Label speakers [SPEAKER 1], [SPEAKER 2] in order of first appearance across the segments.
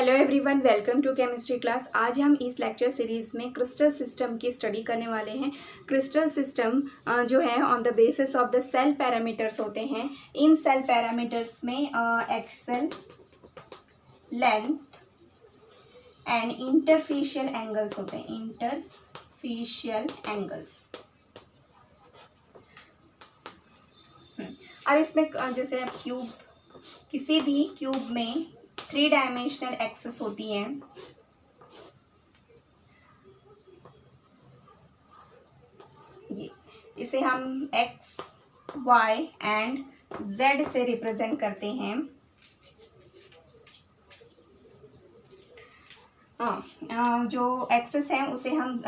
[SPEAKER 1] Hello everyone, welcome to chemistry class. आज हम इस लेक्चर सीरीज़ में क्रिस्टल सिस्टम की स्टडी करने वाले हैं। क्रिस्टल सिस्टम जो है on the basis of the cell parameters होते हैं। इन सेल पैरामीटर्स में axial, length and interfacial angles होते हैं। Interfacial angles. अब इसमें जैसे क्यूब, किसी भी क्यूब में 3 डायमेंशनल एक्सेस होती हैं। ये इसे हम एक्स, वाई एंड जेड से रिप्रेजेंट करते हैं। जो एक्सेस है उसे हम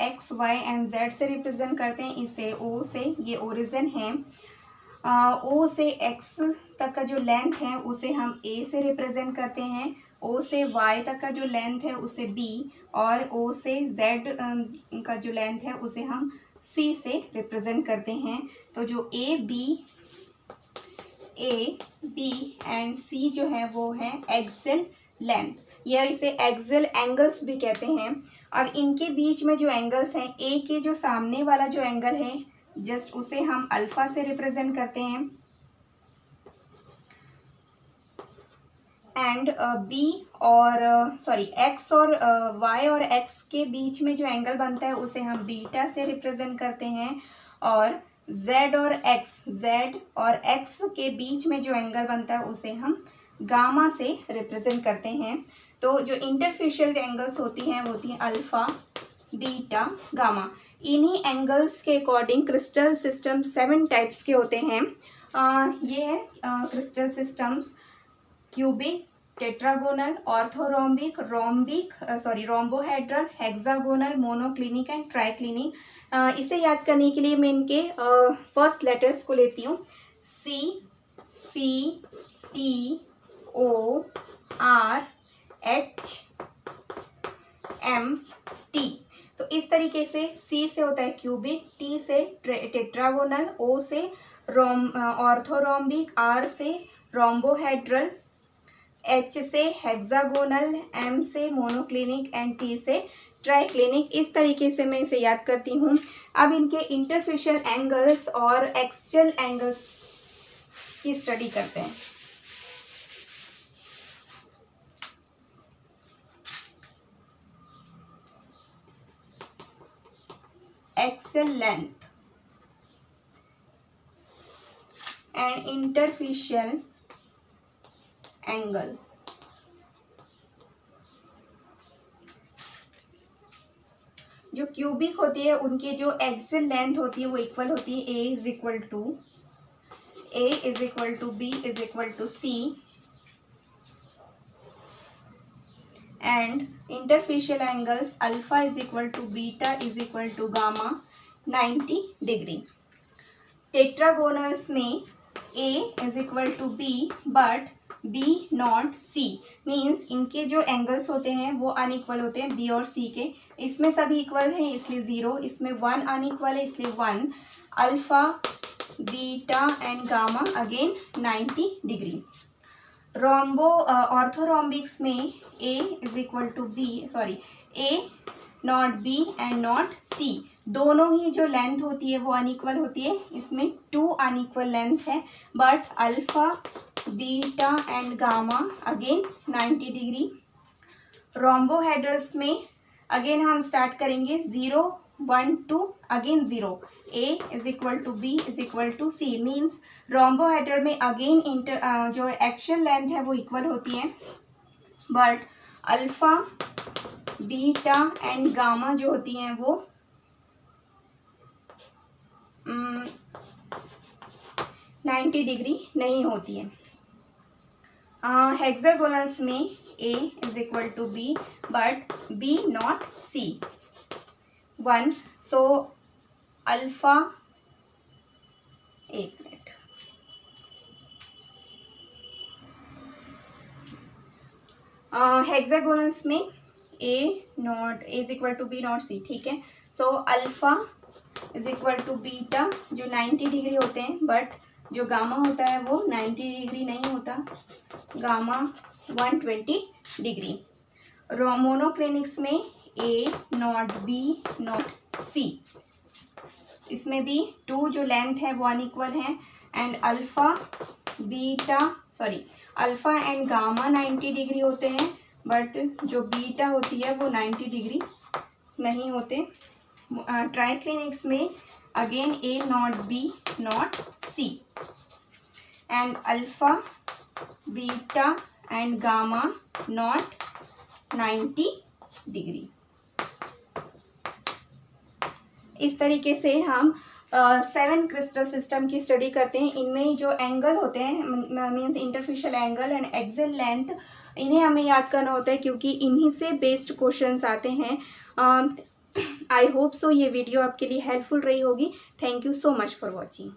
[SPEAKER 1] एक्स, वाई एंड जेड से रिप्रेजेंट करते हैं। इसे ओ से, ये ओरिजिन है। ओ से एक्स तक का जो लेंथ है उसे हम ए से रिप्रेजेंट करते हैं। ओ से वाई तक का जो लेंथ है उसे बी, और ओ से जेड का जो लेंथ है उसे हम सी से रिप्रेजेंट करते हैं। तो जो ए बी एंड सी जो है वो है एक्सेल लेंथ, या इसे एक्सेल एंगल्स भी कहते हैं। और इनके बीच में जो एंगल्स हैं, ए के जो सामने वाला जो एंगल है जस्ट उसे हम अल्फा से रिप्रेजेंट करते हैं। एंड बी और एक्स और वाई और एक्स के बीच में जो एंगल बनता है उसे हम बीटा से रिप्रेजेंट करते हैं। और जेड और एक्स के बीच में जो एंगल बनता है उसे हम गामा से रिप्रेजेंट करते हैं। तो जो इंटरफेशियल एंगल्स होती हैं अल्फा, बीटा, गामा। इन्हीं एंगल्स के अकॉर्डिंग क्रिस्टल सिस्टम 7 टाइप्स के होते हैं। ये है crystal systems: cubic, tetragonal, orthorhombic, rhombohedral, hexagonal, monoclinic and triclinic. इसे याद करने के लिए मैं इनके फर्स्ट लेटर्स को लेती हूँ। C T O R H M T. तो इस तरीके से सी से होता है क्यूबिक, टी से टेट्रागोनल, ओ से ऑर्थोरोम्बिक, आर से रोम्बोहेड्रल, एच से हेक्सागोनल, एम से मोनोक्लिनिक एंड टी से ट्राइक्लिनिक। इस तरीके से मैं इसे याद करती हूँ। अब इनके इंटरफेशियल एंगल्स और एक्सियल एंगल्स की स्टडी करते हैं। Axial length and interfacial angle. जो क्यूबिक होती है उनकी जो एक्सेल लेंथ होती है वो इक्वल होती है A is equal to B is equal to C, and interfacial angles alpha is equal to beta is equal to gamma 90 degree. Tetragonals में A is equal to B but B not C, means इनके जो angles होते हैं वो unequal होते हैं B और सी के। इसमें सभी इक्वल हैं इसलिए 0, इसमें 1 अनइक्वल है इसलिए 1। Alpha, beta and gamma again 90 degree. Orthorhombics में A is equal to A not B and not C, दोनों ही जो लेंथ होती है वो अनइक्वल होती है। इसमें 2 अनइक्वल लेंथ है, but alpha, beta and gamma again 90 degree. Rhombohedrals में अगेन हम स्टार्ट करेंगे 0, 1, 2 again 0। A is equal to B is equal to C, means rhombohedral में अगेन जो एक्सियल लेंथ है वो इक्वल होती है, but alpha, beta and gamma जो होती हैं वो 90 डिग्री नहीं होती है। हेक्सागोनल्स में A is equal to B but B not C 1। So alpha, एक मिनट, हेक्सागोनल्स में A is equal to B not C, ठीक है। So alpha is equal to beta जो 90 डिग्री होते हैं, बट जो गामा होता है वो 90 डिग्री नहीं होता। Gamma 120 degree. मोनोक्लिनिक्स में ए नॉट बी नॉट सी, इसमें भी टू जो लेंथ है वो अनइक्वल है, and alpha and gamma 90 degree होते हैं, बट जो बीटा होती है वो 90 डिग्री नहीं होते। ट्राइक्लिनिक्स में again A not B not C, and alpha beta and gamma not 90 degree. इस तरीके से हम 7 क्रिस्टल सिस्टम की स्टडी करते हैं। इनमें जो एंगल होते हैं means interfacial angle and axial length, इन्हें हमें याद करना होता है क्योंकि इन्हीं से बेस्ड क्वेश्चंस आते हैं। आई होप सो ये वीडियो आपके लिए हेल्पफुल रही होगी। Thank you so much for watching.